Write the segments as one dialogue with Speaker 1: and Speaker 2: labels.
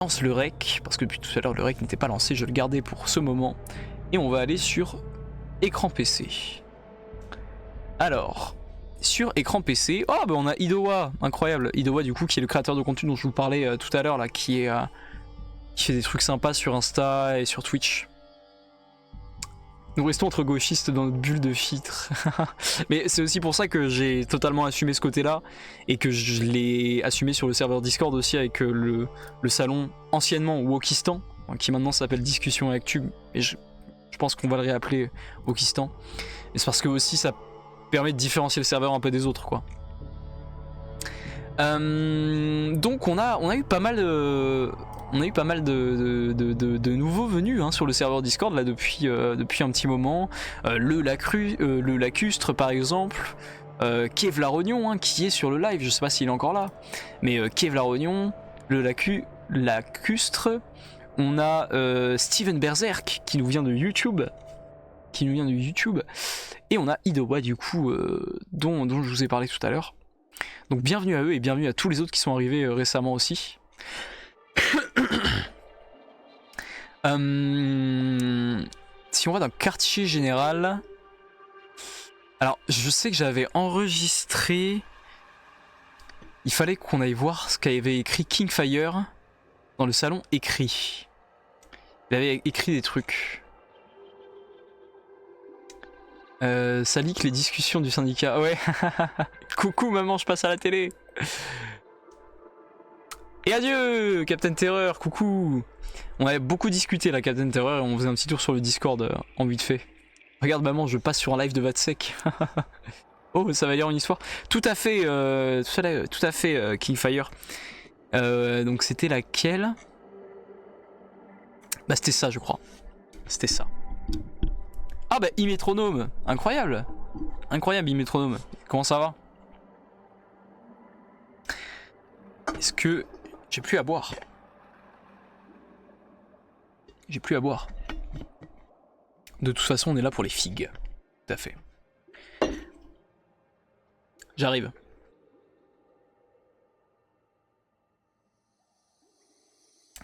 Speaker 1: lance le rec, parce que depuis tout à l'heure le rec n'était pas lancé, je le gardais pour ce moment. Et on va aller sur écran PC. Alors, sur écran PC, oh bah on a Idowa, incroyable. Idowa du coup qui est le créateur de contenu dont je vous parlais tout à l'heure là, qui fait des trucs sympas sur Insta et sur Twitch. Nous restons entre gauchistes dans notre bulle de filtre. Mais c'est aussi pour ça que j'ai totalement assumé ce côté-là et que je l'ai assumé sur le serveur Discord aussi avec le salon anciennement Wokistan, qui maintenant s'appelle Discussion et Actu, et je pense qu'on va le réappeler Wokistan. Et c'est parce que aussi ça permet de différencier le serveur un peu des autres, quoi. Donc on a eu pas mal de... nouveaux venus sur le serveur Discord là depuis un petit moment. Le Lacustre par exemple, Kevlarognon qui est sur le live, je sais pas s'il est encore là, mais Kevlarognon, le Lacustre, on a Steven Berserk qui nous vient de YouTube, et on a Idowa du coup dont je vous ai parlé tout à l'heure. Donc bienvenue à eux et bienvenue à tous les autres qui sont arrivés récemment aussi. Si on va dans le quartier général, alors je sais que j'avais enregistré, il fallait qu'on aille voir ce qu'avait écrit Kingfire dans le salon écrit. Il avait écrit des trucs. Ça leak les discussions du syndicat. Ouais. Coucou maman, je passe à la télé. Et adieu Captain Terreur, coucou. On avait beaucoup discuté là, Captain Terreur, et on faisait un petit tour sur le Discord en vite fait. Regarde maman, je passe sur un live de Vatsec. Oh, ça va lire une histoire. Tout à fait Kingfire. Donc c'était laquelle? Bah c'était ça je crois. C'était ça. Ah bah e-métronome, incroyable. Incroyable e-métronome. Comment ça va? Est-ce que j'ai plus à boire? J'ai plus à boire. De toute façon, on est là pour les figues. Tout à fait. J'arrive.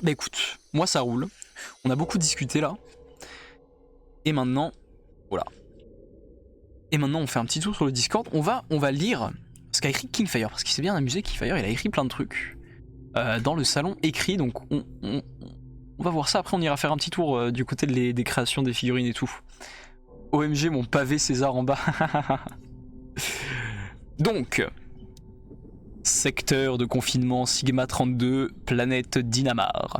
Speaker 1: Bah écoute, moi ça roule. On a beaucoup discuté là. Et maintenant, voilà. Et maintenant, on fait un petit tour sur le Discord. On va lire ce qu'a écrit Kingfire, parce qu'il s'est bien amusé. Kingfire, il a écrit plein de trucs dans le salon écrit. Donc on va voir ça. Après, on ira faire un petit tour du côté des créations des figurines et tout. OMG, mon pavé César en bas. Donc, secteur de confinement Sigma 32, planète Dynamar.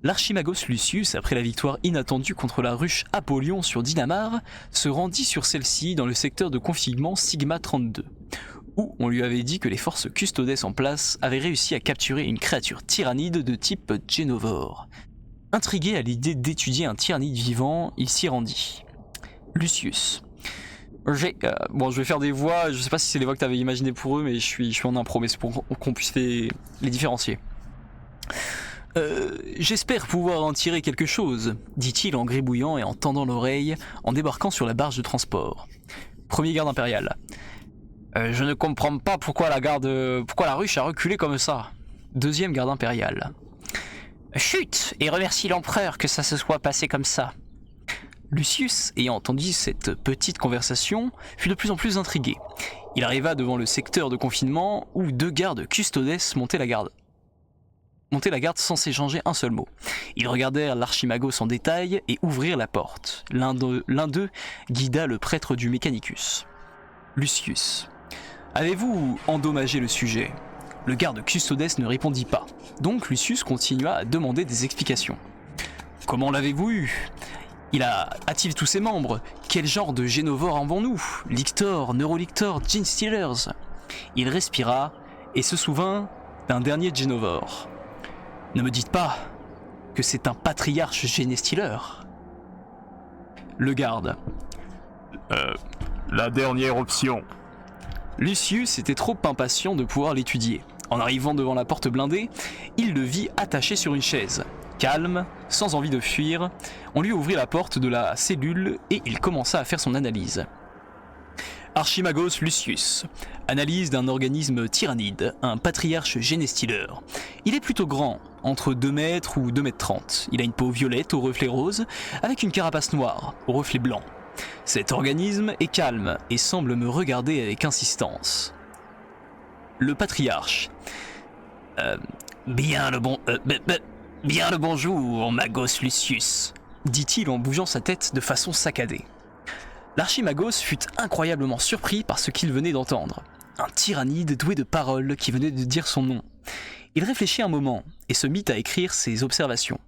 Speaker 1: L'archimagos Lucius, après la victoire inattendue contre la ruche Apollyon sur Dynamar, se rendit sur celle-ci dans le secteur de confinement Sigma 32, où on lui avait dit que les forces custodes en place avaient réussi à capturer une créature tyrannide de type Genovore. Intrigué à l'idée d'étudier un tyrannide vivant, il s'y rendit. Lucius. Bon, je vais faire des voix, je sais pas si c'est les voix que tu avais imaginées pour eux, mais je suis en impro, mais c'est pour qu'on puisse les différencier. J'espère pouvoir en tirer quelque chose, dit-il en gribouillant et en tendant l'oreille en débarquant sur la barge de transport. Premier garde impérial. Je ne comprends pas pourquoi la ruche a reculé comme ça. Deuxième garde impérial. Chut, et remercie l'empereur que ça se soit passé comme ça. Lucius, ayant entendu cette petite conversation, fut de plus en plus intrigué. Il arriva devant le secteur de confinement où deux gardes custodes montaient la garde sans s'échanger un seul mot. Ils regardèrent l'archimagos en détail et ouvrirent la porte. L'un d'eux guida le prêtre du Mechanicus. Lucius. Avez-vous endommagé le sujet? Le garde custodes ne répondit pas. Donc Lucius continua à demander des explications. Comment l'avez-vous eu? A-t-il tous ses membres? Quel genre de génovore avons-nous? Lictor, Neurolictor, Gene Stealers? Il respira et se souvint d'un dernier génovore. Ne me dites pas que c'est un patriarche Genestealer. Le garde.
Speaker 2: La dernière option.
Speaker 1: Lucius était trop impatient de pouvoir l'étudier. En arrivant devant la porte blindée, il le vit attaché sur une chaise. Calme, sans envie de fuir, on lui ouvrit la porte de la cellule et il commença à faire son analyse. Archimagos Lucius. Analyse d'un organisme tyrannide, un patriarche génestyleur. Il est plutôt grand, entre 2 mètres ou 2 mètres 30. Il a une peau violette au reflet rose, avec une carapace noire au reflet blanc. Cet organisme est calme et semble me regarder avec insistance. Le patriarche. Bien le bonjour, Magos Lucius, dit-il en bougeant sa tête de façon saccadée. L'archimagos fut incroyablement surpris par ce qu'il venait d'entendre. Un tyrannide doué de paroles qui venait de dire son nom. Il réfléchit un moment et se mit à écrire ses observations.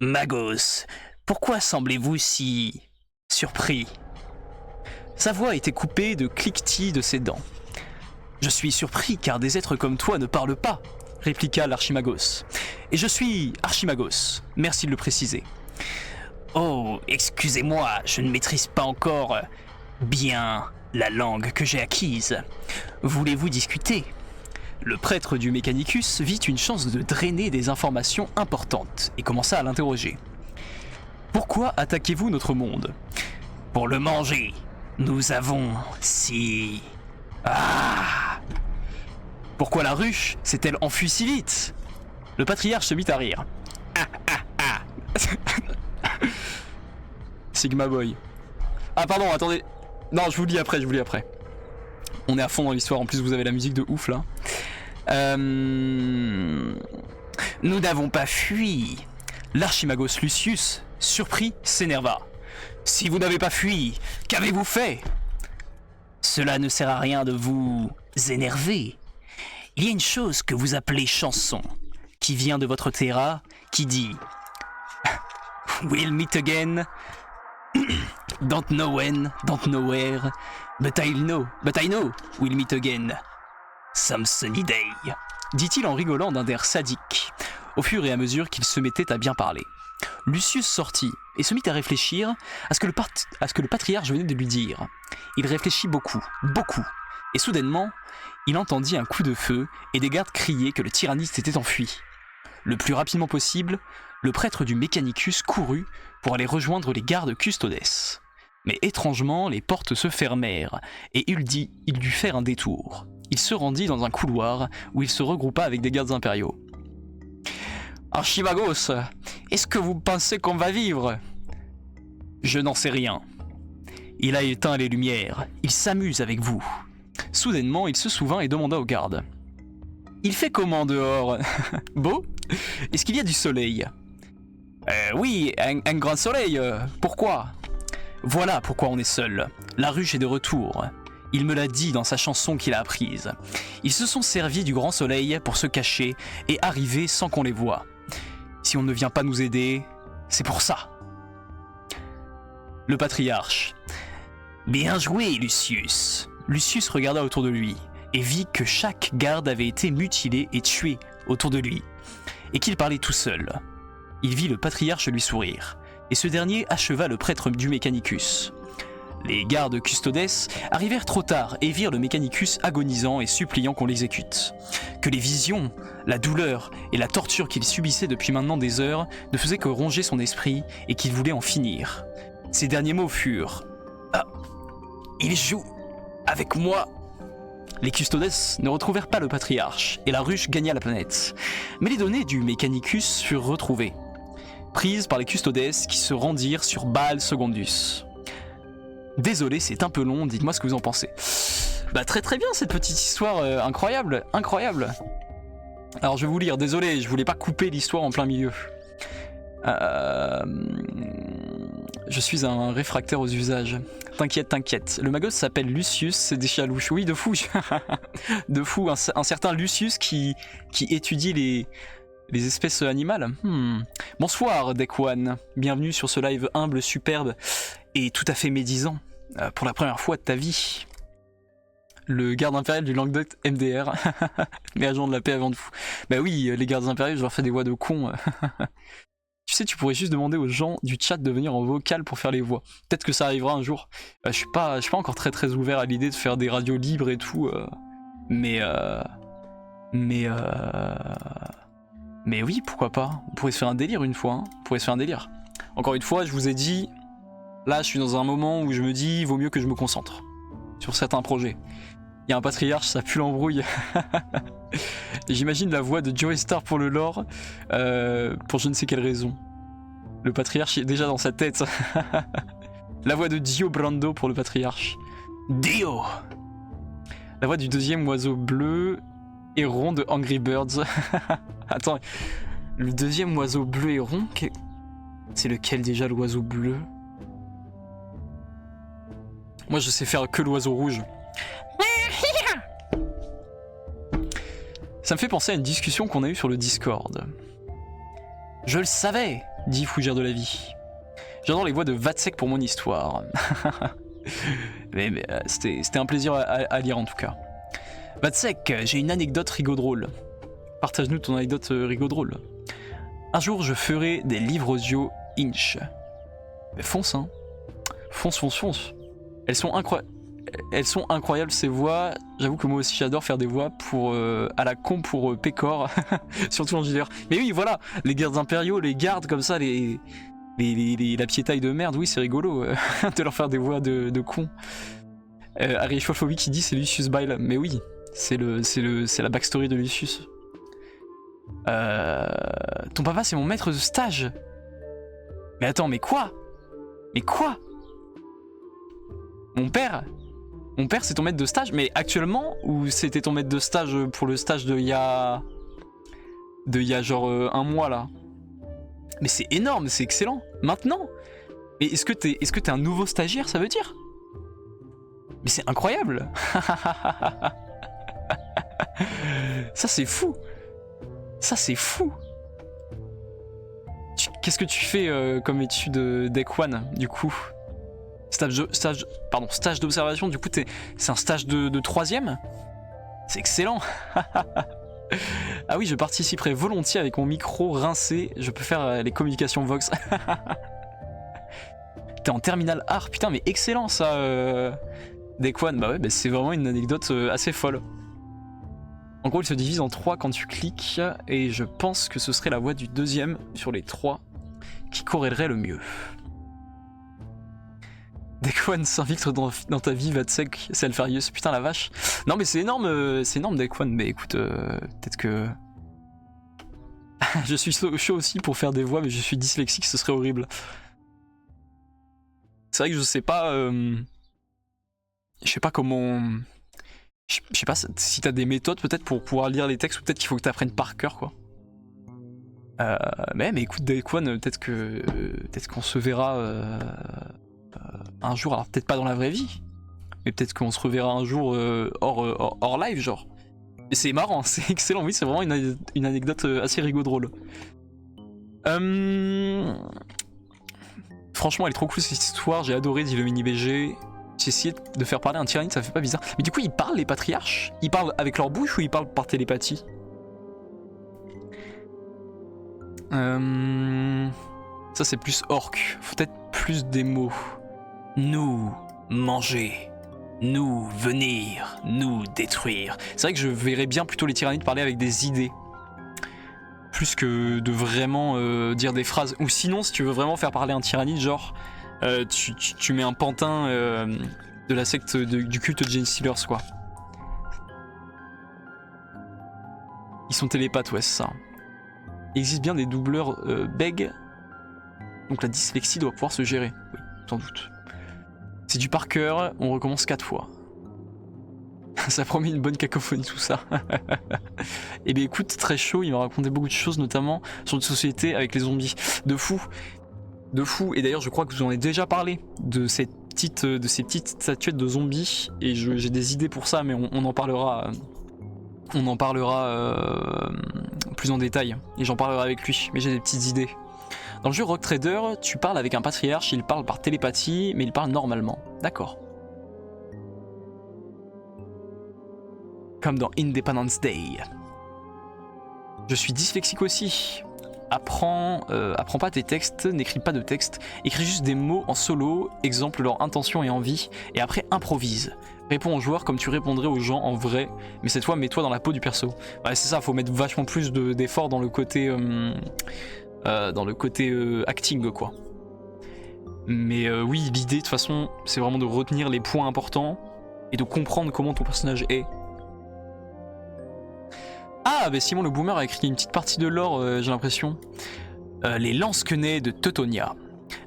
Speaker 1: Magos, pourquoi semblez-vous si surpris? Sa voix était coupée de cliquetis de ses dents. Je suis surpris car des êtres comme toi ne parlent pas, répliqua l'archimagos. Et je suis Archimagos, merci de le préciser. Oh, excusez-moi, je ne maîtrise pas encore bien la langue que j'ai acquise. Voulez-vous discuter? Le prêtre du Mechanicus vit une chance de drainer des informations importantes et commença à l'interroger. Pourquoi attaquez-vous notre monde? Pour le manger. Nous avons si... Ah! Pourquoi la ruche s'est-elle enfuie si vite? Le patriarche se mit à rire. Sigma Boy. Ah pardon, attendez. Non, je vous le dis après, On est à fond dans l'histoire, en plus vous avez la musique de ouf là. Nous n'avons pas fui. L'archimagos Lucius, surpris, s'énerva. Si vous n'avez pas fui, qu'avez-vous fait? Cela ne sert à rien de vous énerver. Il y a une chose que vous appelez chanson, qui vient de votre terra, qui dit We'll meet again. Don't know when, don't know where, but I know we'll meet again. Some sunny day. Dit-il en rigolant d'un air sadique, au fur et à mesure qu'il se mettait à bien parler. Lucius sortit et se mit à réfléchir à ce que le patriarche venait de lui dire. Il réfléchit beaucoup, et soudainement, il entendit un coup de feu et des gardes crier que le tyranniste était enfui. Le plus rapidement possible, le prêtre du Mechanicus courut pour aller rejoindre les gardes custodes. Mais étrangement, les portes se fermèrent et il dut faire un détour. Il se rendit dans un couloir où il se regroupa avec des gardes impériaux. Archimagos, est-ce que vous pensez qu'on va vivre? Je n'en sais rien. Il a éteint les lumières, il s'amuse avec vous. Soudainement, il se souvint et demanda aux gardes. Il fait comment dehors? Beau? Est-ce qu'il y a du soleil? Oui, un grand soleil. Pourquoi? Voilà pourquoi on est seul. La ruche est de retour. Il me l'a dit dans sa chanson qu'il a apprise. Ils se sont servis du grand soleil pour se cacher et arriver sans qu'on les voie. Si on ne vient pas nous aider, c'est pour ça. Le patriarche. Bien joué, Lucius. Lucius regarda autour de lui et vit que chaque garde avait été mutilé et tué autour de lui, et qu'il parlait tout seul. Il vit le patriarche lui sourire, et ce dernier acheva le prêtre du Mechanicus. Les gardes custodes arrivèrent trop tard et virent le Mechanicus agonisant et suppliant qu'on l'exécute. Que les visions, la douleur et la torture qu'il subissait depuis maintenant des heures ne faisaient que ronger son esprit et qu'il voulait en finir. Ses derniers mots furent « Ah, il joue avec moi !» Les custodes ne retrouvèrent pas le patriarche et la ruche gagna la planète. Mais les données du Mechanicus furent retrouvées, prises par les custodes qui se rendirent sur Baal Secundus. Désolé, c'est un peu long, dites-moi ce que vous en pensez. Bah très bien cette petite histoire, incroyable. Alors je vais vous lire, désolé, je voulais pas couper l'histoire en plein milieu. Je suis un réfractaire aux usages. T'inquiète. Le magos s'appelle Lucius, c'est des chialouches. Oui, de fou. De fou, un certain Lucius qui étudie les espèces animales. Bonsoir, Deck One. Bienvenue sur ce live humble, superbe et tout à fait médisant. Pour la première fois de ta vie. Le garde impérial du Languedoc MDR. Les agents de la paix avant de fou. Bah oui, les gardes impériaux, je leur fais des voix de con. Tu sais, tu pourrais juste demander aux gens du chat de venir en vocal pour faire les voix. Peut-être que ça arrivera un jour. Je suis pas encore très ouvert à l'idée de faire des radios libres et tout. Mais oui, pourquoi pas. On pourrait se faire un délire une fois. Encore une fois, je vous ai dit, là je suis dans un moment où je me dis, vaut mieux que je me concentre. sur certains projets. Il y a un patriarche, ça pue l'embrouille. J'imagine la voix de Joey Star pour le lore, pour je ne sais quelle raison. Le patriarche est déjà dans sa tête. La voix de Dio Brando pour le patriarche. Dio. La voix du deuxième oiseau bleu et rond de Angry Birds. Attends, le deuxième oiseau bleu et rond, c'est lequel déjà l'oiseau bleu? Moi je sais faire que l'oiseau rouge. Ça me fait penser à une discussion qu'on a eue sur le Discord. Je le savais, dit Fougère de la vie. J'adore les voix de Vatsek pour mon histoire. mais c'était un plaisir à lire en tout cas. Vatsek, j'ai une anecdote rigo drôle. Partage-nous ton anecdote rigo drôle. Un jour, je ferai des livres audio Inch. Mais fonce, hein. Fonce, fonce, fonce. Elles sont incroyables ces voix. J'avoue que moi aussi j'adore faire des voix pour à la con pour Pécor, surtout en JDR. Mais oui, voilà, les gardes impériaux, les gardes comme ça, la piétaille de merde, oui, c'est rigolo de leur faire des voix de con. Arichophobie qui dit c'est Lucius Bile, mais oui, c'est la backstory de Lucius. Ton papa c'est mon maître de stage. Mais attends, mais quoi? Mais quoi? Mon père c'est ton maître de stage, mais actuellement, ou c'était ton maître de stage pour le stage de il y a genre un mois là? Mais c'est énorme, c'est excellent. Maintenant? Mais est-ce que t'es un nouveau stagiaire, ça veut dire? Mais c'est incroyable. Ça c'est fou. Ça c'est fou. Qu'est-ce que tu fais comme étude Deck One du coup? Stage d'observation, du coup c'est un stage de troisième? C'est excellent. Ah oui, je participerai volontiers avec mon micro rincé, je peux faire les communications Vox. T'es en terminal art, putain mais excellent ça Deck One, bah ouais, bah c'est vraiment une anecdote assez folle. En gros il se divise en 3 quand tu cliques, et je pense que ce serait la voix du deuxième sur les 3 qui corrélerait le mieux. Deck One s'infiltre dans ta vie, Vatsek, c'est Alpharius, putain la vache. Non mais c'est énorme Deck One, mais écoute, peut-être que... Je suis chaud aussi pour faire des voix, mais je suis dyslexique, ce serait horrible. C'est vrai que je sais pas... Je sais pas comment... Je sais pas si t'as des méthodes peut-être pour pouvoir lire les textes, ou peut-être qu'il faut que t'apprennes par cœur quoi. Mais écoute Deck One, peut-être qu'on se verra... un jour, alors peut-être pas dans la vraie vie, mais peut-être qu'on se reverra un jour hors live genre. Et c'est marrant, c'est excellent, oui c'est vraiment une anecdote assez rigolo drôle. Franchement elle est trop cool cette histoire, j'ai adoré, dit le mini BG. J'ai essayé de faire parler un tyrannide, ça fait pas bizarre. Mais du coup ils parlent les patriarches? Ils parlent avec leur bouche ou ils parlent par télépathie? Ça c'est plus orc, faut peut-être plus des mots. Nous, manger. Nous, venir. Nous, détruire. C'est vrai que je verrais bien plutôt les tyrannides parler avec des idées. Plus que de vraiment dire des phrases. Ou sinon, si tu veux vraiment faire parler un tyrannide, genre, tu mets un pantin de la secte du culte de Jane Steelers, quoi. Ils sont télépathes, ouais, c'est ça. Il existe bien des doubleurs bègues. Donc la dyslexie doit pouvoir se gérer. Oui, sans doute. C'est du par cœur, on recommence 4 fois. Ça promet une bonne cacophonie tout ça. Et bien écoute, très chaud, il m'a raconté beaucoup de choses, notamment sur une société avec les zombies. De fou. De fou. Et d'ailleurs je crois que je vous en ai déjà parlé de ces petites statuettes de zombies. Et j'ai des idées pour ça, mais on en parlera. On en parlera plus en détail. Et j'en parlerai avec lui. Mais j'ai des petites idées. Dans le jeu Rock Trader, tu parles avec un patriarche, il parle par télépathie, mais il parle normalement. D'accord. Comme dans Independence Day. Je suis dyslexique aussi. Apprends pas tes textes, n'écris pas de texte, écris juste des mots en solo, exemple leur intention et envie, et après improvise. Réponds aux joueurs comme tu répondrais aux gens en vrai, mais cette fois mets-toi dans la peau du perso. Ouais, c'est ça, faut mettre vachement plus d'efforts dans le côté... acting quoi. Mais oui, l'idée de toute façon c'est vraiment de retenir les points importants et de comprendre comment ton personnage est. Ah, bah Simon le Boomer a écrit une petite partie de lore, j'ai l'impression. Les Lansquenets de Teutonia.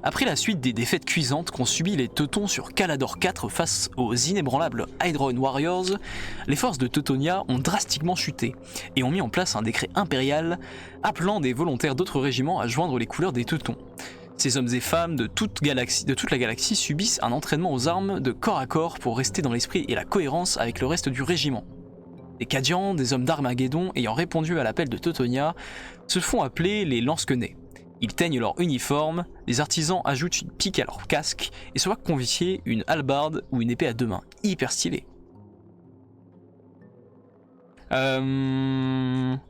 Speaker 1: Après la suite des défaites cuisantes qu'ont subi les Teutons sur Calador 4 face aux inébranlables Hydron Warriors, les forces de Teutonia ont drastiquement chuté et ont mis en place un décret impérial appelant des volontaires d'autres régiments à joindre les couleurs des Teutons. Ces hommes et femmes de toute la galaxie subissent un entraînement aux armes de corps à corps pour rester dans l'esprit et la cohérence avec le reste du régiment. Les Cadians, des hommes d'Armageddon ayant répondu à l'appel de Teutonia, se font appeler les Lansquenets. Ils teignent leur uniforme, les artisans ajoutent une pique à leur casque et se voient confier une hallebarde ou une épée à deux mains. Hyper stylé. Alors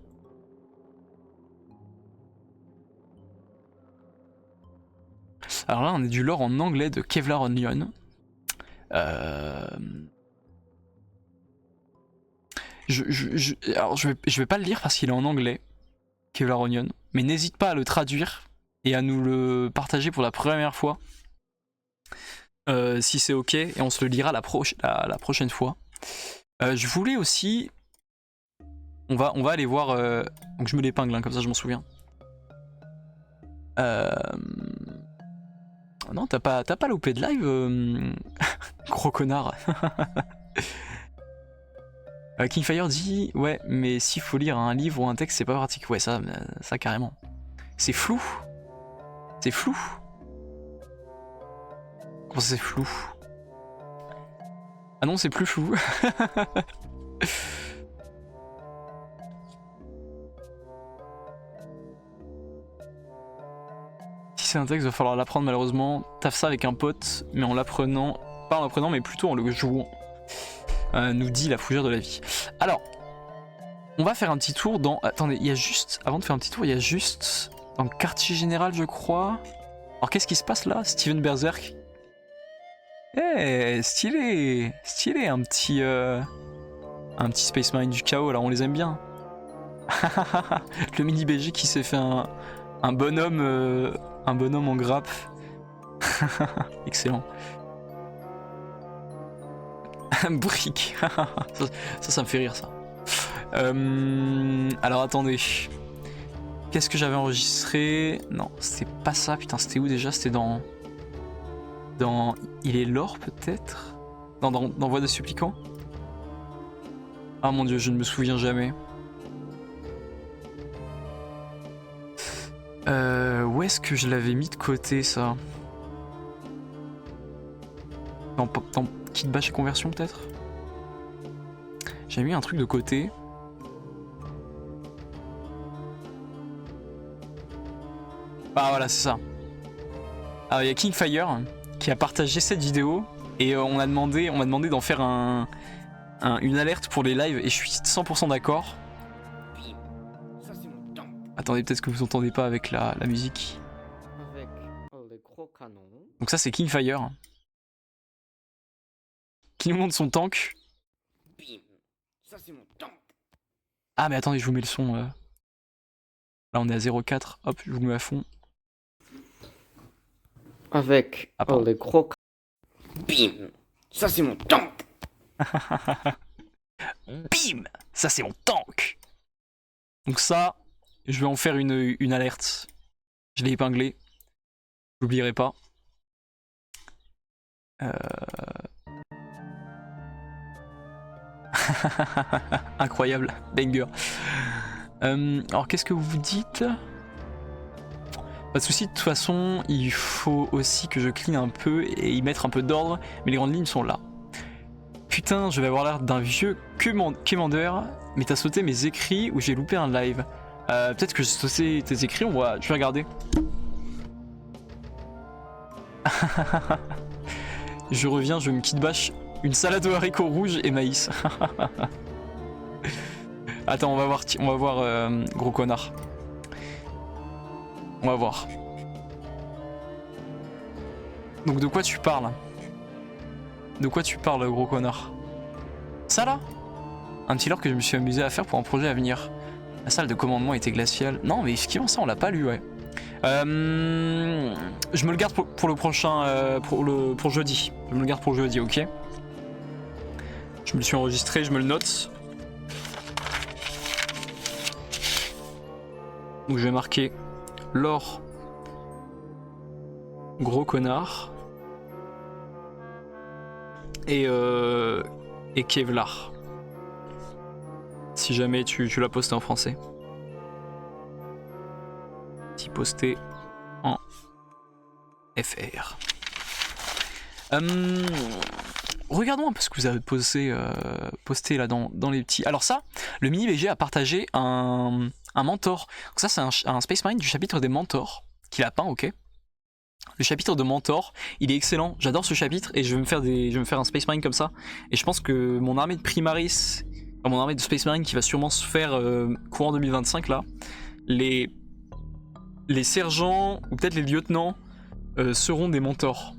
Speaker 1: là, on est du lore en anglais de Kevlar Onion. Alors je vais pas le lire parce qu'il est en anglais, Kevlar Onion, mais n'hésite pas à le traduire et à nous le partager pour la première fois, si c'est ok, et on se le lira la prochaine fois. Je voulais aussi, on va aller voir, donc je me l'épingle, hein, comme ça je m'en souviens. Non, t'as pas loupé de live, gros connard. Kingfire dit ouais, mais s'il faut lire un livre ou un texte, c'est pas pratique. Ouais, ça carrément. C'est flou. C'est flou. Comment c'est flou? Ah non, c'est plus flou. Si c'est un texte, il va falloir l'apprendre malheureusement. Taffe ça avec un pote, mais en l'apprenant, pas en l'apprenant, mais plutôt en le jouant. Nous dit la fougère de la vie. Alors, on va faire un petit tour dans... Attendez, il y a juste... Avant de faire un petit tour, il y a juste... Dans le quartier général, je crois... Alors, qu'est-ce qui se passe là? Steven Berserk. Eh, stylé. Stylé, un petit Space Marine du chaos, là, on les aime bien. Le mini BG qui s'est fait un bonhomme en grappe. Excellent. Brique. ça me fait rire ça. Alors attendez. Qu'est-ce que j'avais enregistré? Non, c'était pas ça. Putain, c'était où déjà? C'était dans... Il est l'or peut-être? Dans Voix de Supplicant? Ah mon dieu, je ne me souviens jamais. Où est-ce que je l'avais mis de côté ça? Dans Kit Bash et Conversion peut-être? J'ai mis un truc de côté. Ah voilà, c'est ça. Alors il y a Kingfire qui a partagé cette vidéo et on m'a demandé d'en faire une alerte pour les lives et je suis 100% d'accord. Attendez, peut-être que vous entendez pas avec la musique. Donc ça c'est Kingfire qui nous montre son tank. Ah mais attendez, je vous mets le son. Là on est à 0,4. Hop, je vous le mets à fond.
Speaker 2: Avec les gros... Bim. Ça c'est mon tank.
Speaker 1: Bim. Ça c'est mon tank. Donc ça, je vais en faire une alerte. Je l'ai épinglé. J'oublierai pas. Incroyable, banger. Alors qu'est-ce que vous dites? Pas de soucis, de toute façon, il faut aussi que je clean un peu et y mettre un peu d'ordre, mais les grandes lignes sont là. Putain, je vais avoir l'air d'un vieux commander, mais t'as sauté mes écrits ou j'ai loupé un live. Peut-être que j'ai sauté tes écrits, je vais regarder. Je reviens, je me quitte bâche une salade de haricots rouges et maïs. Attends, on va voir gros connard. On va voir. Donc de quoi tu parles? De quoi tu parles, gros connard? Ça là? Un petit lore que je me suis amusé à faire pour un projet à venir. La salle de commandement était glaciale. Non mais effectivement ça on l'a pas lu, ouais. Je me le garde pour le prochain... pour jeudi. Je me le garde pour jeudi, ok? Je me le suis enregistré, je me le note. Donc je vais marquer Lore, gros connard, et Kevlar. Si jamais tu l'as posté en français. Si posté en FR. Regardons un peu ce que vous avez posté là dans les petits. Alors ça, le mini BG a partagé un mentor. Donc ça c'est un Space Marine du chapitre des mentors qu'il a peint, ok. Le chapitre de mentor, il est excellent. J'adore ce chapitre et je vais me faire un Space Marine comme ça. Et je pense que mon armée de Primaris, enfin, mon armée de Space Marine qui va sûrement se faire courant 2025 là, les sergents ou peut-être les lieutenants seront des mentors.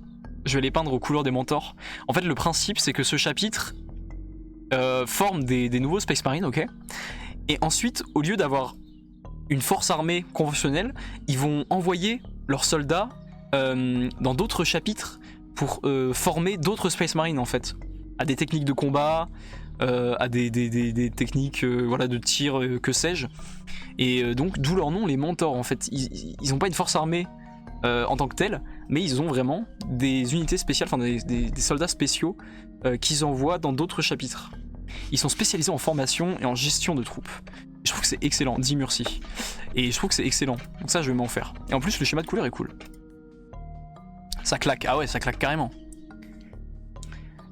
Speaker 1: Je vais les peindre aux couleurs des mentors. En fait, le principe, c'est que ce chapitre forme des nouveaux Space Marines, ok. Et ensuite, au lieu d'avoir une force armée conventionnelle, ils vont envoyer leurs soldats dans d'autres chapitres pour former d'autres Space Marines, en fait. À des techniques de combat, à des techniques voilà, de tir, que sais-je. Et donc, d'où leur nom, les mentors, en fait. Ils n'ont pas une force armée en tant que telle, mais ils ont vraiment des unités spéciales, enfin des soldats spéciaux qu'ils envoient dans d'autres chapitres. Ils sont spécialisés en formation et en gestion de troupes. Je trouve que c'est excellent, dit Murcy. Et je trouve que c'est excellent, donc ça je vais m'en faire. Et en plus le schéma de couleur est cool. Ça claque, ah ouais ça claque carrément.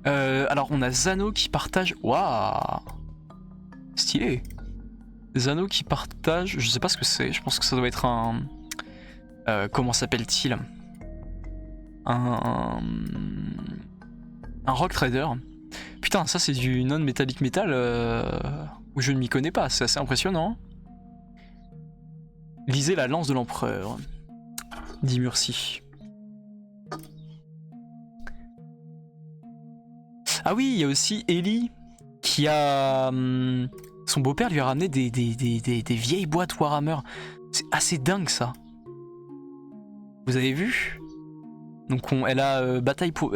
Speaker 1: Alors on a Zano qui partage... Waouh, stylé. Zano qui partage, je sais pas ce que c'est, je pense que ça doit être un... comment s'appelle-t-il, un Rock Trader. Putain, ça c'est du non-metallic metal où je ne m'y connais pas, c'est assez impressionnant. Lisez la lance de l'empereur, dit Murcy. Ah oui, il y a aussi Ellie qui a... son beau-père lui a ramené des vieilles boîtes Warhammer. C'est assez dingue ça. Vous avez vu? Donc elle a bataille pour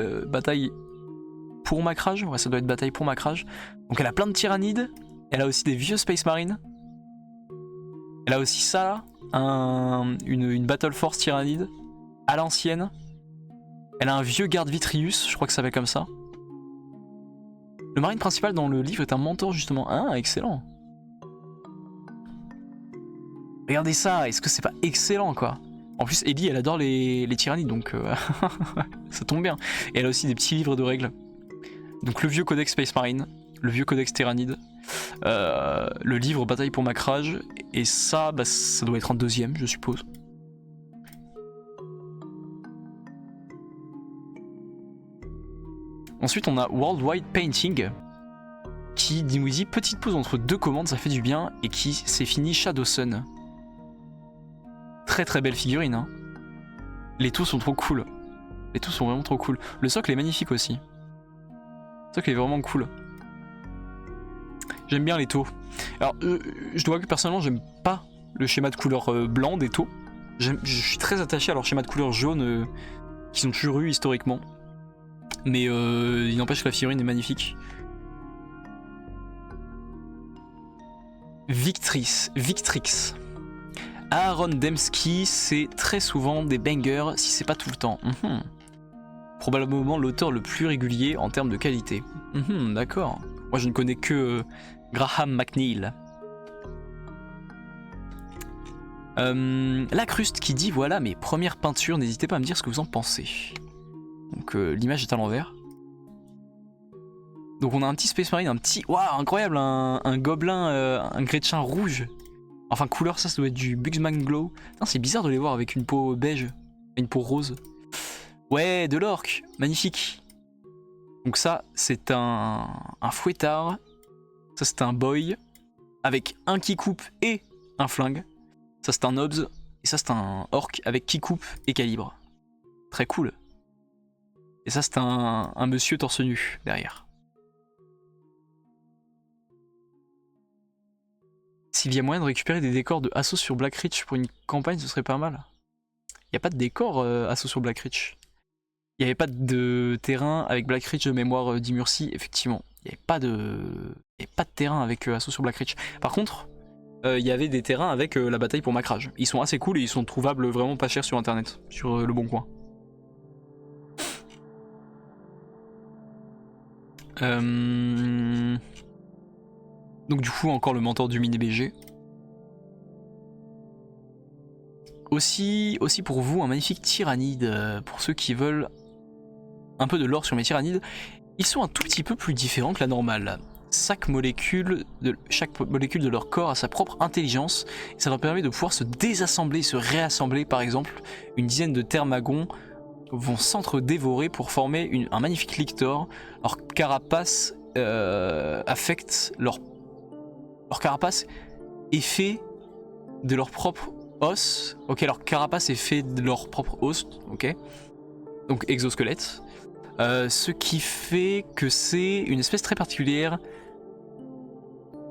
Speaker 1: Macrage, ouais ça doit être bataille pour Macrage. Donc elle a plein de tyrannides, elle a aussi des vieux Space Marines. Elle a aussi ça là, une Battle Force tyrannide à l'ancienne. Elle a un vieux garde Vitrius, je crois que ça s'appelle comme ça. Le marine principal dans le livre est un mentor justement. Ah excellent. Regardez ça, est-ce que c'est pas excellent quoi? En plus, Ellie, elle adore les tyrannies, donc ça tombe bien. Et elle a aussi des petits livres de règles. Donc le vieux codex Space Marine, le vieux codex Tyrannide, le livre Bataille pour Macrage, et ça, bah, ça doit être un deuxième, je suppose. Ensuite, on a Worldwide Painting, qui nous dit petite pause entre deux commandes, ça fait du bien, et qui s'est fini Shadow Sun. Très très belle figurine, hein. Les taux sont trop cool. Les taux sont vraiment trop cool. Le socle est magnifique aussi. Le socle est vraiment cool. J'aime bien les taux. Alors, je dois avouer que personnellement, j'aime pas le schéma de couleur blanc des taux. Je suis très attaché à leur schéma de couleur jaune qu'ils ont toujours eu historiquement. Mais il n'empêche que la figurine est magnifique. Victrix. Aaron Dembski, c'est très souvent des bangers si c'est pas tout le temps. Probablement l'auteur le plus régulier en termes de qualité. D'accord. Moi je ne connais que Graham McNeil. La Cruste qui dit voilà mes premières peintures, n'hésitez pas à me dire ce que vous en pensez. Donc l'image est à l'envers. Donc on a un petit Space Marine, un petit... Waouh incroyable, un gobelin, un Gretchen rouge. Enfin couleur ça doit être du Bugsman Glow. C'est bizarre de les voir avec une peau beige, une peau rose. Ouais de l'orque, magnifique. Donc ça c'est un fouettard. Ça c'est un boy avec un qui coupe et un flingue. Ça c'est un obs. Et ça c'est un orc avec qui coupe et calibre. Très cool. Et ça c'est un monsieur torse nu derrière. S'il y a moyen de récupérer des décors de Assaut sur Black Ridge pour une campagne, ce serait pas mal. Il n'y a pas de décor Assaut sur Black Ridge. Il n'y avait pas de terrain avec Black Ridge de mémoire d'Imursi, effectivement. Il n'y avait pas de terrain avec Assaut sur Black Ridge. Par contre, il y avait des terrains avec la bataille pour Macrage. Ils sont assez cool et ils sont trouvables vraiment pas cher sur internet, sur le bon coin. Donc du coup encore le mentor du mini BG. Aussi pour vous un magnifique tyrannide, pour ceux qui veulent un peu de lore sur mes tyrannides. Ils sont un tout petit peu plus différents que la normale. Chaque molécule de leur corps a sa propre intelligence et ça leur permet de pouvoir se désassembler, se réassembler. Par exemple, une dizaine de termagons vont s'entre-dévorer pour former un magnifique lictor. Leur carapace affecte leur carapace est fait de leur propre os. Ok, leur carapace est fait de leur propre os. Ok, donc exosquelette. Ce qui fait que c'est une espèce très particulière.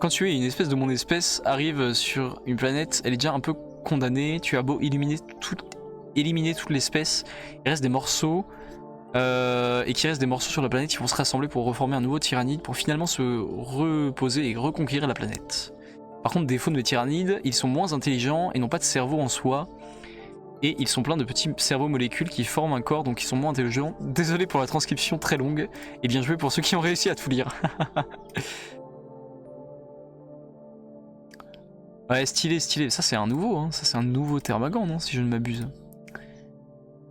Speaker 1: Quand tu es une espèce de mon espèce arrive sur une planète, elle est déjà un peu condamnée. Tu as beau éliminer toute l'espèce, il reste des morceaux. Et qu'il reste des morceaux sur la planète qui vont se rassembler pour reformer un nouveau tyrannide pour finalement se reposer et reconquérir la planète. Par contre, défaut de mes tyrannides, ils sont moins intelligents et n'ont pas de cerveau en soi. Et ils sont pleins de petits cerveaux molécules qui forment un corps, donc ils sont moins intelligents. Désolé pour la transcription très longue, et bien joué pour ceux qui ont réussi à tout lire. Ouais, stylé, stylé. Ça c'est un nouveau, hein. Ça c'est un nouveau Termagant, non, si je ne m'abuse.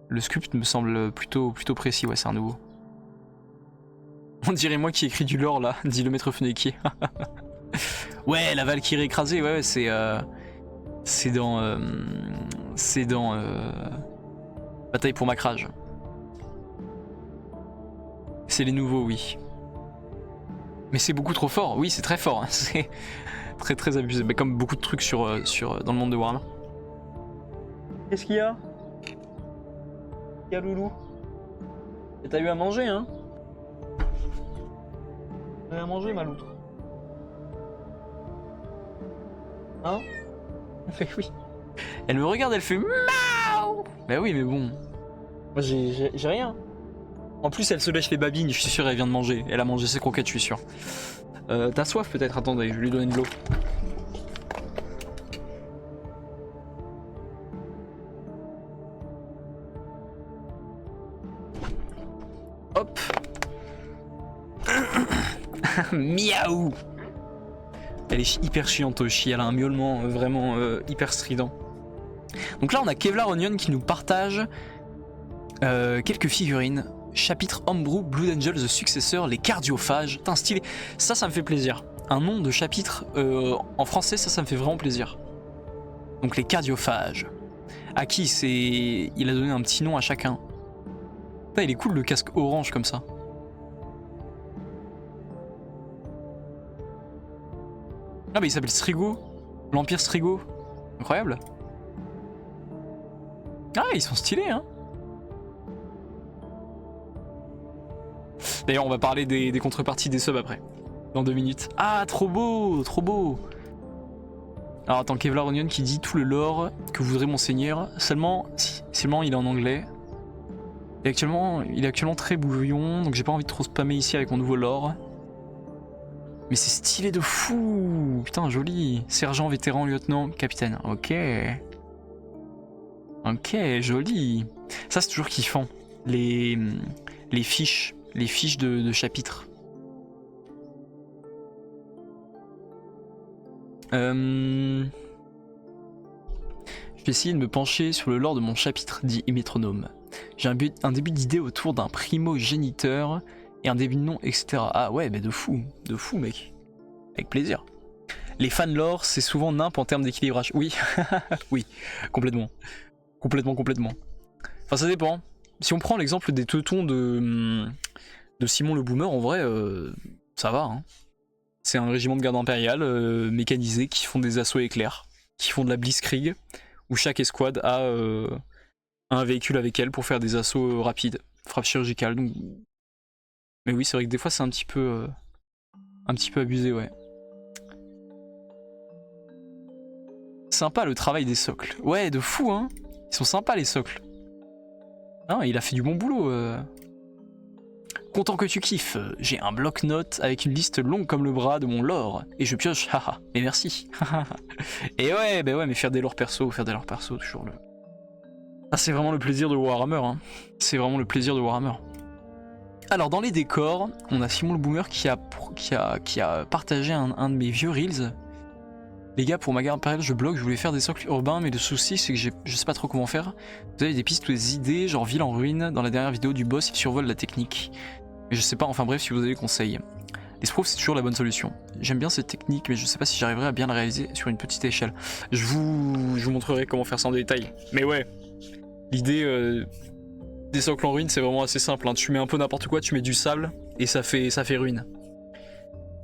Speaker 1: Le sculpte me semble plutôt précis, ouais, c'est un nouveau. On dirait moi qui écris du lore là, dit le maître Fennequier. Ouais, la Valkyrie écrasée, ouais, c'est dans Bataille pour Macrage. C'est les nouveaux, oui. Mais c'est beaucoup trop fort, oui, c'est très fort, hein. C'est très abusé, mais comme beaucoup de trucs dans le monde de Warhammer. Qu'est-ce qu'il y a? Loulou, t'as eu à manger, hein? T'as eu à manger, ma loutre? Hein? Mais oui. Elle me regarde, elle fait miaou. Bah oui, mais bon. Moi, j'ai rien. En plus, elle se lèche les babines, je suis sûr, elle vient de manger. Elle a mangé ses croquettes, je suis sûr. T'as soif peut-être? Attendez, je vais lui donner de l'eau. Hop. Miaou. Elle est hyper chiante aussi, elle a un miaulement vraiment hyper strident. Donc là on a Kevlar Onion qui nous partage quelques figurines. Chapitre Homebrew, Blood Angel, The Successor, les cardiophages. Putain, stylé, ça me fait plaisir. Un nom de chapitre en français, ça me fait vraiment plaisir. Donc les cardiophages. À qui c'est... Il a donné un petit nom à chacun. Putain, il est cool le casque orange comme ça. Ah bah il s'appelle Strigo, l'Empire Strigo, incroyable. Ah ils sont stylés hein. D'ailleurs on va parler des contreparties des subs après, dans 2 minutes. Ah trop beau, trop beau. Alors attends, Kevlar Onion qui dit tout le lore que voudrait mon seigneur, seulement il est en anglais. Il est actuellement très bouillon, donc j'ai pas envie de trop spammer ici avec mon nouveau lore. Mais c'est stylé de fou. Putain, joli. Sergent, vétéran, lieutenant, capitaine. Ok. Ok, joli. Ça, c'est toujours kiffant. Les fiches. Les fiches de chapitres. Je vais essayer de me pencher sur le lore de mon chapitre, dit Métronome. J'ai un début d'idée autour d'un primogéniteur et un début de nom, etc. Ah ouais, mais de fou mec. Avec plaisir. Les fans lore, c'est souvent nimp en termes d'équilibrage. Oui, oui, complètement. Complètement. Enfin, ça dépend. Si on prend l'exemple des teutons de Simon le Boomer, en vrai, ça va. Hein. C'est un régiment de garde impériale mécanisé qui font des assauts éclairs, qui font de la blitzkrieg, où chaque escouade a un véhicule avec elle pour faire des assauts rapides, frappe chirurgicale. Donc... Mais oui, c'est vrai que des fois c'est un petit peu abusé, ouais. Sympa le travail des socles. Ouais, de fou, hein. Ils sont sympas les socles. Ah, il a fait du bon boulot. Content que tu kiffes, j'ai un bloc-notes avec une liste longue comme le bras de mon lore, et je pioche, haha, mais merci. Et ouais, bah ouais, mais faire des lore perso, toujours le... Ah, c'est vraiment le plaisir de Warhammer, hein. C'est vraiment le plaisir de Warhammer. Alors dans les décors, on a Simon le Boomer qui a partagé un de mes vieux reels. Les gars, pour ma garde impériale, je bloque, je voulais faire des socles urbains, mais le souci c'est que je sais pas trop comment faire. Vous avez des pistes ou des idées, genre ville en ruine, dans la dernière vidéo du boss il survole la technique. Mais je sais pas, enfin bref, si vous avez des conseils. Les sproufs c'est toujours la bonne solution. J'aime bien cette technique, mais je sais pas si j'arriverai à bien la réaliser sur une petite échelle. Je vous montrerai comment faire ça en détail. Mais ouais, l'idée des socles en ruine c'est vraiment assez simple, hein. Tu mets un peu n'importe quoi, tu mets du sable, et ça fait ruine.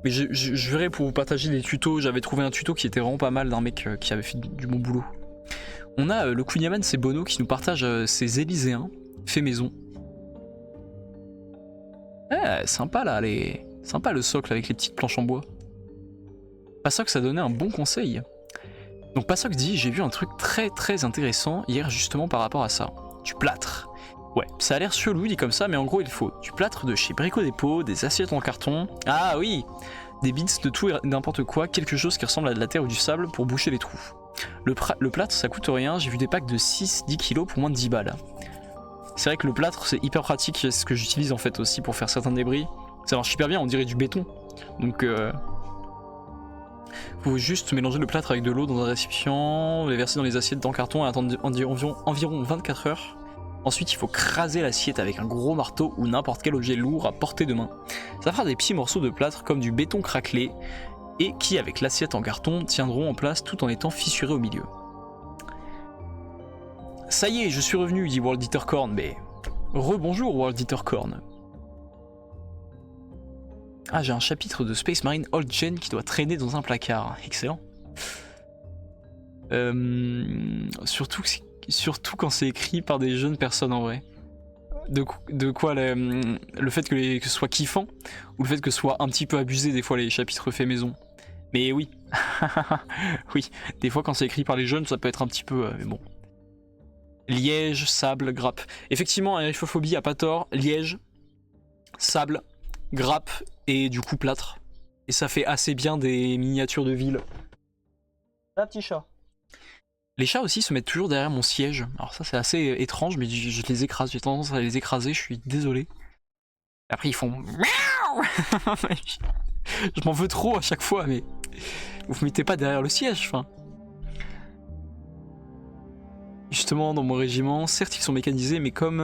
Speaker 1: Mais je verrai pour vous partager des tutos. J'avais trouvé un tuto qui était vraiment pas mal d'un mec qui avait fait du bon boulot. On a le Queen Yaman, c'est Bono qui nous partage ses Élyséens fait maison. Sympa là, sympa le socle avec les petites planches en bois. Passoc, ça donnait un bon conseil. Donc Passoc dit, j'ai vu un truc très intéressant hier justement par rapport à ça. Du plâtre. Ouais, ça a l'air chelou dit comme ça, mais en gros il faut du plâtre de chez Brico Dépôt, des assiettes en carton, ah oui, des bits de tout et n'importe quoi, quelque chose qui ressemble à de la terre ou du sable pour boucher les trous. Le plâtre ça coûte rien, j'ai vu des packs de 6-10 kilos pour moins de 10 balles. C'est vrai que le plâtre c'est hyper pratique, c'est ce que j'utilise en fait aussi pour faire certains débris. Ça marche super bien, on dirait du béton. Donc faut juste mélanger le plâtre avec de l'eau dans un récipient, les verser dans les assiettes en carton et attendre environ 24 heures. Ensuite, il faut craser l'assiette avec un gros marteau ou n'importe quel objet lourd à portée de main. Ça fera des petits morceaux de plâtre comme du béton craquelé et qui, avec l'assiette en carton, tiendront en place tout en étant fissurés au milieu. Ça y est, je suis revenu, dit World Eater Corn, mais... Rebonjour World Eater Corn. Ah, j'ai un chapitre de Space Marine Old Gen qui doit traîner dans un placard. Excellent. Surtout quand c'est écrit par des jeunes personnes en vrai. De quoi le fait que ce soit kiffant ou le fait que ce soit un petit peu abusé des fois les chapitres faits maison. Mais oui, oui, des fois quand c'est écrit par les jeunes ça peut être un petit peu... mais bon. Liège, sable, grappe. Effectivement, Erifophobie a pas tort. Liège, sable, grappe et du coup plâtre. Et ça fait assez bien des miniatures de ville. Un petit chat. Les chats aussi se mettent toujours derrière mon siège. Alors ça c'est assez étrange, mais je les écrase. J'ai tendance à les écraser, je suis désolé. Après ils font miaou. Je m'en veux trop à chaque fois, mais vous vous mettez pas derrière le siège, enfin. Justement dans mon régiment, certes ils sont mécanisés, mais comme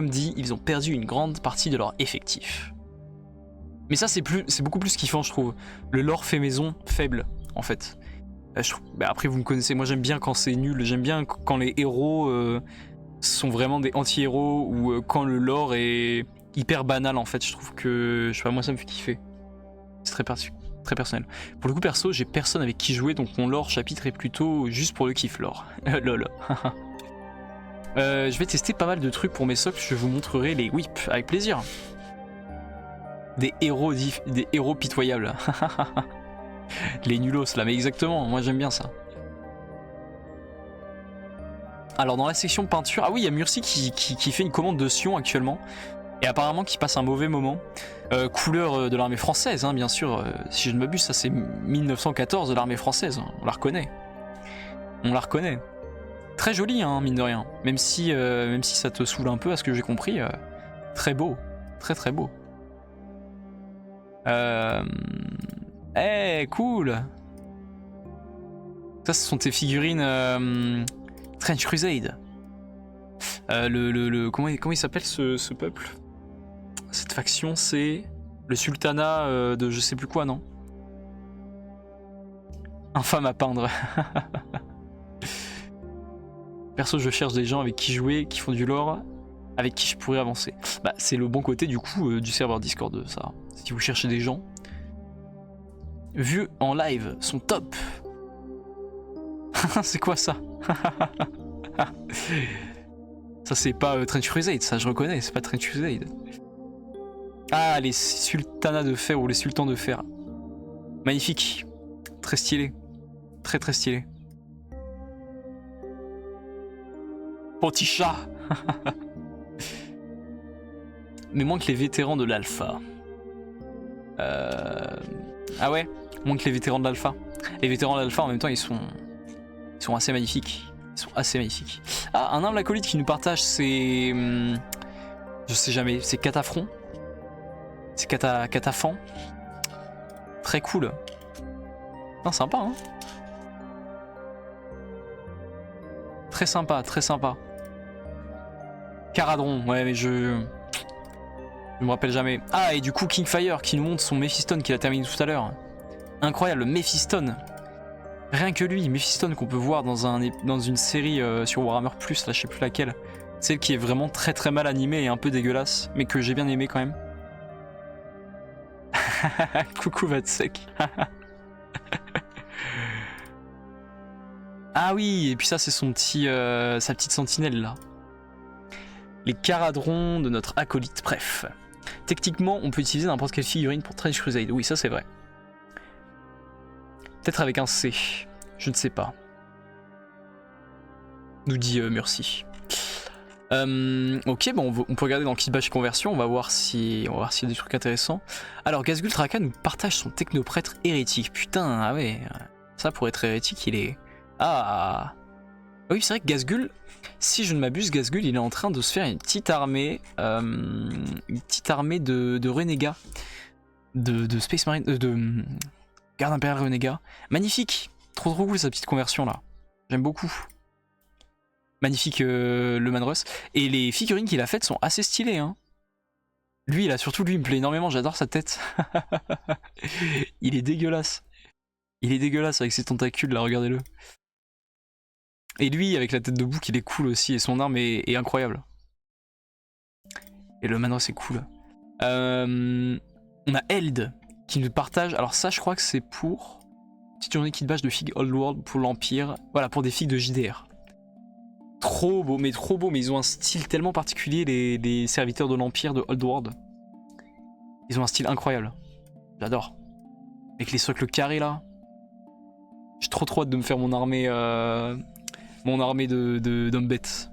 Speaker 1: dit, ils ont perdu une grande partie de leur effectif. Mais ça c'est beaucoup plus kiffant je trouve. Le lore fait maison faible en fait. Après vous me connaissez, moi j'aime bien quand c'est nul, j'aime bien quand les héros sont vraiment des anti-héros ou quand le lore est hyper banal en fait, je trouve que, je sais pas, moi ça me fait kiffer. C'est très personnel. Pour le coup perso, j'ai personne avec qui jouer, donc mon lore chapitre est plutôt juste pour le kiff lore. Lol. Je vais tester pas mal de trucs pour mes socles, je vous montrerai les whips avec plaisir. Des héros pitoyables. Les nulos là, mais exactement, moi j'aime bien ça. Alors dans la section peinture, ah oui il y a Murcy qui fait une commande de Sion actuellement. Et apparemment qui passe un mauvais moment. Couleur de l'armée française, hein, bien sûr, si je ne m'abuse, ça c'est 1914 de l'armée française, on la reconnaît. On la reconnaît. Très joli hein, mine de rien, même si ça te saoule un peu à ce que j'ai compris. Très beau, très beau. Eh, cool. Ça, ce sont tes figurines Trench Crusade. Comment il s'appelle ce peuple? Cette faction, c'est le sultanat de je sais plus quoi, non? Infâme à peindre. Perso, je cherche des gens avec qui jouer, qui font du lore, avec qui je pourrais avancer. Bah, c'est le bon côté du coup du serveur Discord, ça. Si vous cherchez des gens, vus en live sont top. C'est quoi ça? Ça c'est pas Trench Crusade, ça je reconnais, c'est pas Trench Crusade. Ah, les sultanats de fer ou les sultans de fer. Magnifique, très stylé, très stylé. Petit chat. mais moins que les vétérans de l'alpha. Ah ouais, moins que les vétérans de l'alpha. Les vétérans de l'alpha en même temps ils sont assez magnifiques. Ils sont assez magnifiques. Ah, un humble acolyte qui nous partage ses... je sais jamais, c'est Catafron. C'est Catafan. Très cool. Non, sympa, hein. Très sympa, très sympa. Caradron, ouais, mais je me rappelle jamais. Ah, et du coup, Kingfire qui nous montre son Mephiston qu'il a terminé tout à l'heure. Incroyable, Mephiston. Rien que lui, Mephiston qu'on peut voir dans une série sur Warhammer Plus, là je sais plus laquelle. Celle qui est vraiment très très mal animée et un peu dégueulasse, mais que j'ai bien aimé quand même. Coucou Vatsec. Ah oui, et puis ça c'est son petit, sa petite sentinelle là. Les caradrons de notre acolyte, bref. Techniquement, on peut utiliser n'importe quelle figurine pour Trench Crusade, oui ça c'est vrai. Peut-être avec un C, je ne sais pas. Nous dit Murcy. Ok, bon, on peut regarder dans Kit Bash Conversion, on va voir s'il y a des trucs intéressants. Alors, Gazgul Traka nous partage son technoprêtre hérétique. Putain, ah ouais, ça pour être hérétique, il est... Ah oui, c'est vrai que Gazgul, si je ne m'abuse, Gazgul, il est en train de se faire une petite armée de renégats, de Space Marine, de Garde Impériale Renégat. Magnifique, trop cool sa petite conversion là, j'aime beaucoup. Magnifique le Manrus. Et les figurines qu'il a faites sont assez stylées. Hein. Lui, il me plaît énormément. J'adore sa tête. Il est dégueulasse. Il est dégueulasse avec ses tentacules là, regardez-le. Et lui, avec la tête de bouc, il est cool aussi. Et son arme est incroyable. Et le Manrus est cool. On a Eld qui nous partage. Alors ça, je crois que c'est pour... Petite journée Kit Bash de figues Old World pour l'Empire. Voilà, pour des figues de JDR. Trop beau, mais ils ont un style tellement particulier, les serviteurs de l'Empire de Old World. Ils ont un style incroyable. J'adore. Avec les socles carrés là. J'ai trop hâte de me faire mon armée d'hommes bêtes.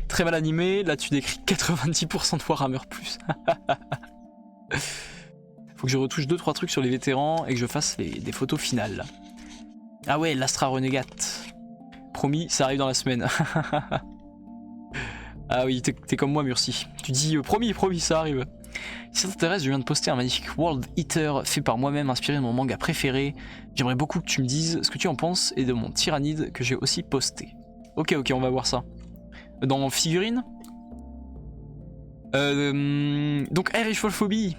Speaker 1: Très mal animé, là tu décris 90% de Warhammer Plus. Faut que je retouche 2-3 trucs sur les vétérans et que je fasse des photos finales. Ah ouais, l'Astra Renegate. Promis, ça arrive dans la semaine. Ah oui, t'es comme moi, Murcy. Tu dis promis, ça arrive. Si ça t'intéresse, je viens de poster un magnifique World Eater fait par moi-même, inspiré de mon manga préféré. J'aimerais beaucoup que tu me dises ce que tu en penses et de mon Tyrannide que j'ai aussi posté. Ok, on va voir ça. Dans figurine. Donc Irish Phobie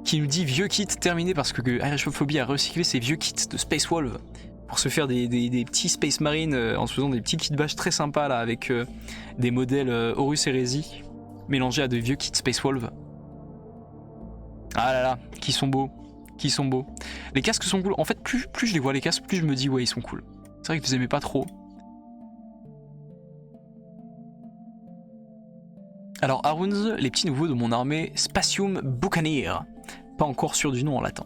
Speaker 1: qui nous dit vieux kit terminé parce que Irish Phobie a recyclé ses vieux kits de Space Wolf pour se faire des petits Space Marines en se faisant des petits kits bash très sympas là avec des modèles Horus Heresy mélangés à de vieux kits Space Wolf. Ah là là, qui sont beaux. Les casques sont cool. En fait, plus je les vois les casques, plus je me dis ouais ils sont cool. C'est vrai que je les aimais pas trop. Alors Aruns, les petits nouveaux de mon armée Spatium Buccaneer. Pas encore sûr du nom en latin.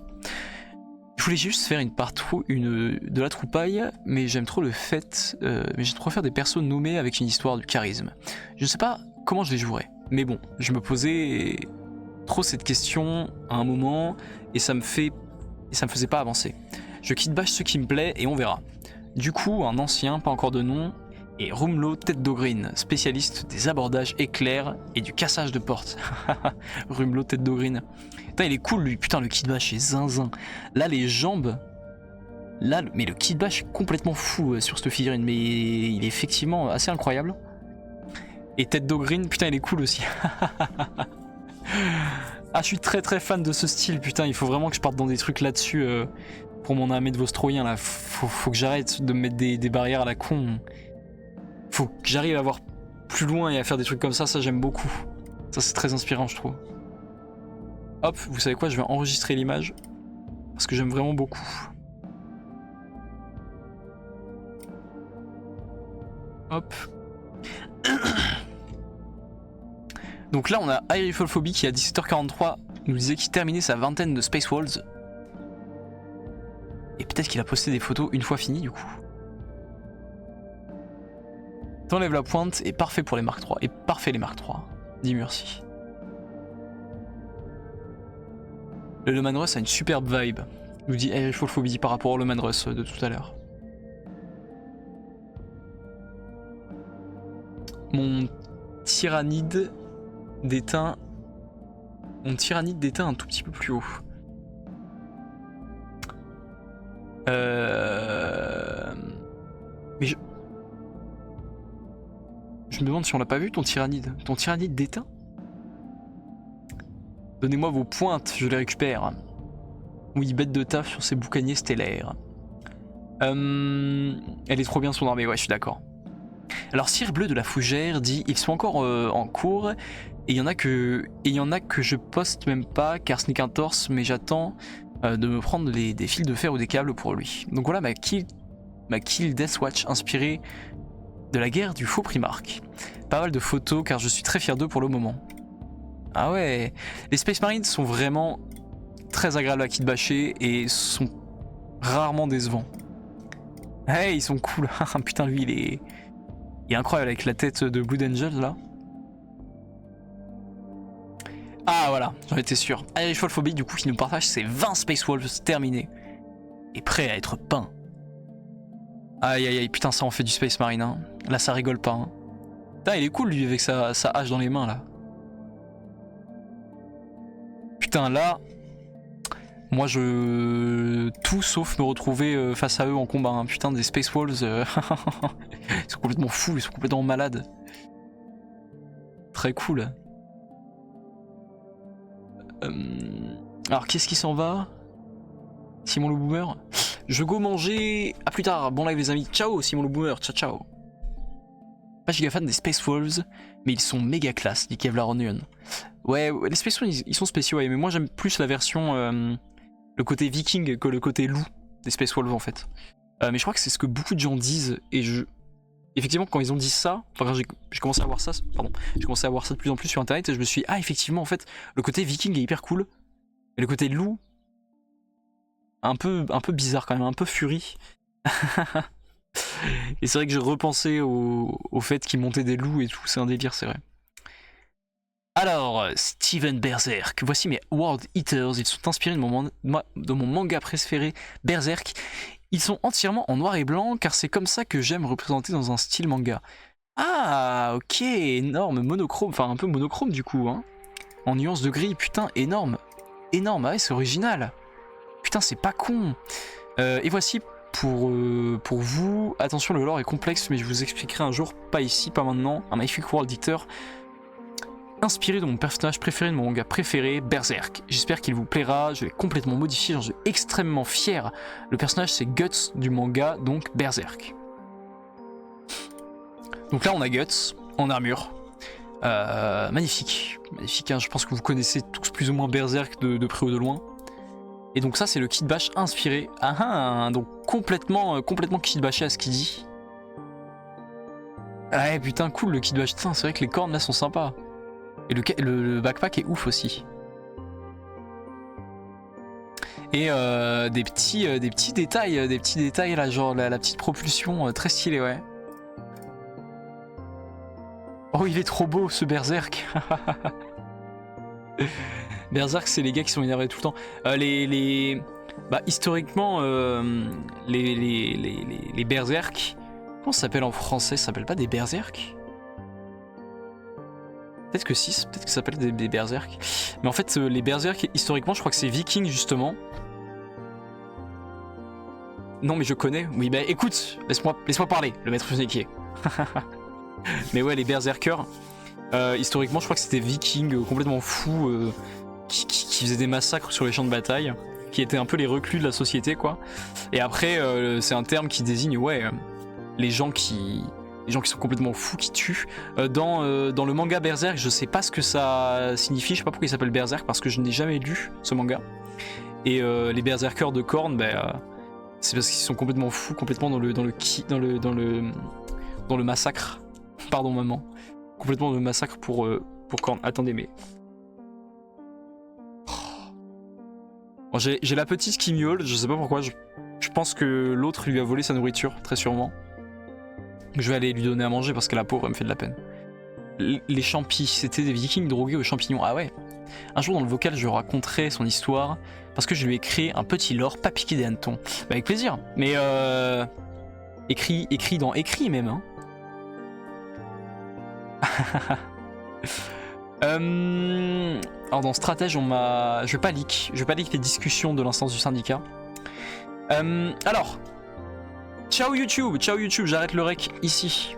Speaker 1: Je voulais juste faire de la troupaille, mais j'aime trop le fait... mais j'aime trop faire des persos nommés avec une histoire de charisme. Je sais pas comment je les jouerais, mais bon, je me posais trop cette question à un moment, et ça me faisait pas avancer. Je kit bash ce qui me plaît, et on verra. Du coup, un ancien, pas encore de nom, et Rumlo Tête d'Ogrine, spécialiste des abordages éclairs et du cassage de portes. Rumlo Tête d'Ogrine. Putain, il est cool lui, putain, le kit bash est zinzin. Là, les jambes. Là, mais le kit bash est complètement fou sur cette figurine, mais il est effectivement assez incroyable. Et Tête d'Ogrine, putain, il est cool aussi. Ah, je suis très très fan de ce style, putain, il faut vraiment que je parte dans des trucs là-dessus pour mon armée de Vostroyens là. Faut que j'arrête de me mettre des barrières à la con. Faut que j'arrive à voir plus loin et à faire des trucs comme ça j'aime beaucoup. Ça c'est très inspirant je trouve. Hop, vous savez quoi, je vais enregistrer l'image parce que j'aime vraiment beaucoup. Hop. Donc là on a Phobie qui à 17h43 nous disait qu'il terminait sa vingtaine de Space Walls. Et peut-être qu'il a posté des photos une fois fini du coup. T'enlèves la pointe et parfait pour les Mark III. Et parfait les Mark III. Dis merci. Le Leman Russ a une superbe vibe. Je vous dis aérophobie par rapport au Leman Russ de tout à l'heure. Mon tyrannide d'éteint. Mon tyrannide d'éteint un tout petit peu plus haut. Mais je me demande si on l'a pas vu ton tyrannide. Ton tyrannide d'éteint. Donnez-moi vos pointes, je les récupère. Oui, bête de taf sur ces boucaniers stellaires. Elle est trop bien son armée, ouais, je suis d'accord. Alors, Cire Bleu de la Fougère dit ils sont encore en cours et il y en a que je poste même pas car ce n'est qu'un torse, mais j'attends de me prendre des fils de fer ou des câbles pour lui. Donc voilà ma kill Deathwatch inspirée de la guerre du faux Primarque. Pas mal de photos car je suis très fier d'eux pour le moment. Ah ouais, les Space Marines sont vraiment très agréables à kitbasher et sont rarement décevants. Hey, ils sont cool. Putain, lui il est incroyable avec la tête de Blood Angel là. Ah voilà, j'en étais sûr. Irish Wolfphobie du coup qui nous partage ses 20 Space Wolves terminés et prêts à être peints. Aïe aïe aïe, putain ça en fait du Space Marine hein. Là ça rigole pas hein. Putain il est cool lui avec sa hache dans les mains là. Putain là, moi je... tout sauf me retrouver face à eux en combat hein. Putain des Space Wolves, ils sont complètement fous, ils sont complètement malades. Très cool. Alors qu'est-ce qui s'en va? Simon le Boomer. Je go manger. À plus tard. Bon live les amis. Ciao Simon le Boomer. Ciao ciao. Pas giga fan des Space Wolves, mais ils sont méga classe, dit Kevlar Onion. Ouais, les Space Wolves ils sont spéciaux, ouais, mais moi j'aime plus la version le côté viking que le côté loup des Space Wolves en fait. Mais je crois que c'est ce que beaucoup de gens disent et effectivement quand ils ont dit ça, enfin quand j'ai commencé à voir ça, j'ai commencé à voir ça de plus en plus sur internet et je me suis dit, ah effectivement en fait le côté viking est hyper cool, et le côté loup un peu bizarre quand même, un peu furie. Et c'est vrai que j'ai repensé au fait qu'ils montaient des loups et tout, c'est un délire, c'est vrai. Alors, Steven Berserk, voici mes World Eaters, ils sont inspirés de mon manga préféré, Berserk. Ils sont entièrement en noir et blanc car c'est comme ça que j'aime représenter dans un style manga. Ah, ok, énorme, monochrome, enfin un peu monochrome du coup, hein. En nuances de gris, putain, énorme. Énorme, ah ouais, c'est original. Putain, c'est pas con. Et voici pour vous, attention le lore est complexe mais je vous expliquerai un jour, pas ici, pas maintenant, un magnifique World Eater inspiré de mon personnage préféré de mon manga préféré, Berserk. J'espère qu'il vous plaira, je l'ai complètement modifié, j'en suis extrêmement fier. Le personnage c'est Guts du manga, donc Berserk. Donc là on a Guts en armure. Magnifique, magnifique hein. Je pense que vous connaissez tous plus ou moins Berserk de près ou de loin. Et donc ça c'est le kit bash inspiré. Donc complètement kit bashé à ce qu'il dit. Ouais putain cool le kit bash, c'est vrai que les cornes là sont sympas. Et le backpack est ouf aussi. Et des petits détails là, genre la petite propulsion très stylée, ouais. Oh il est trop beau ce Berserk. Berserk c'est les gars qui sont énervés tout le temps. Historiquement les Berserk, comment ça s'appelle en français? Ça s'appelle pas des Berserk? Peut-être que si, peut-être que ça s'appelle des Berserk. Mais en fait les Berserk historiquement je crois que c'est Viking justement. Non mais je connais, oui bah écoute, laisse-moi parler, le maître Funéquier. Mais ouais les Berserkers, historiquement je crois que c'était Viking complètement fou qui faisaient des massacres sur les champs de bataille, qui étaient un peu les reclus de la société quoi. Et après c'est un terme qui désigne les gens qui sont complètement fous, qui tuent. Dans le manga Berserk, je sais pas ce que ça signifie, je sais pas pourquoi il s'appelle Berserk parce que je n'ai jamais lu ce manga. Et les Berserkers de Korn, c'est parce qu'ils sont complètement fous, complètement dans le massacre. Pardon maman. Complètement dans le massacre pour Korn. Attendez mais... Bon, j'ai la petite qui miaule, je sais pas pourquoi, je pense que l'autre lui a volé sa nourriture, très sûrement. Je vais aller lui donner à manger parce que la pauvre elle me fait de la peine. Les champis, c'était des vikings drogués aux champignons. Ah ouais. Un jour dans le vocal, je raconterai son histoire parce que je lui ai créé un petit lore, pas piqué des hannetons. Bah, avec plaisir. Mais écrit dans écrit même. Hein. Alors dans stratège, on m'a. Je vais pas leak les discussions de l'instance du syndicat. Alors, ciao YouTube, j'arrête le rec ici.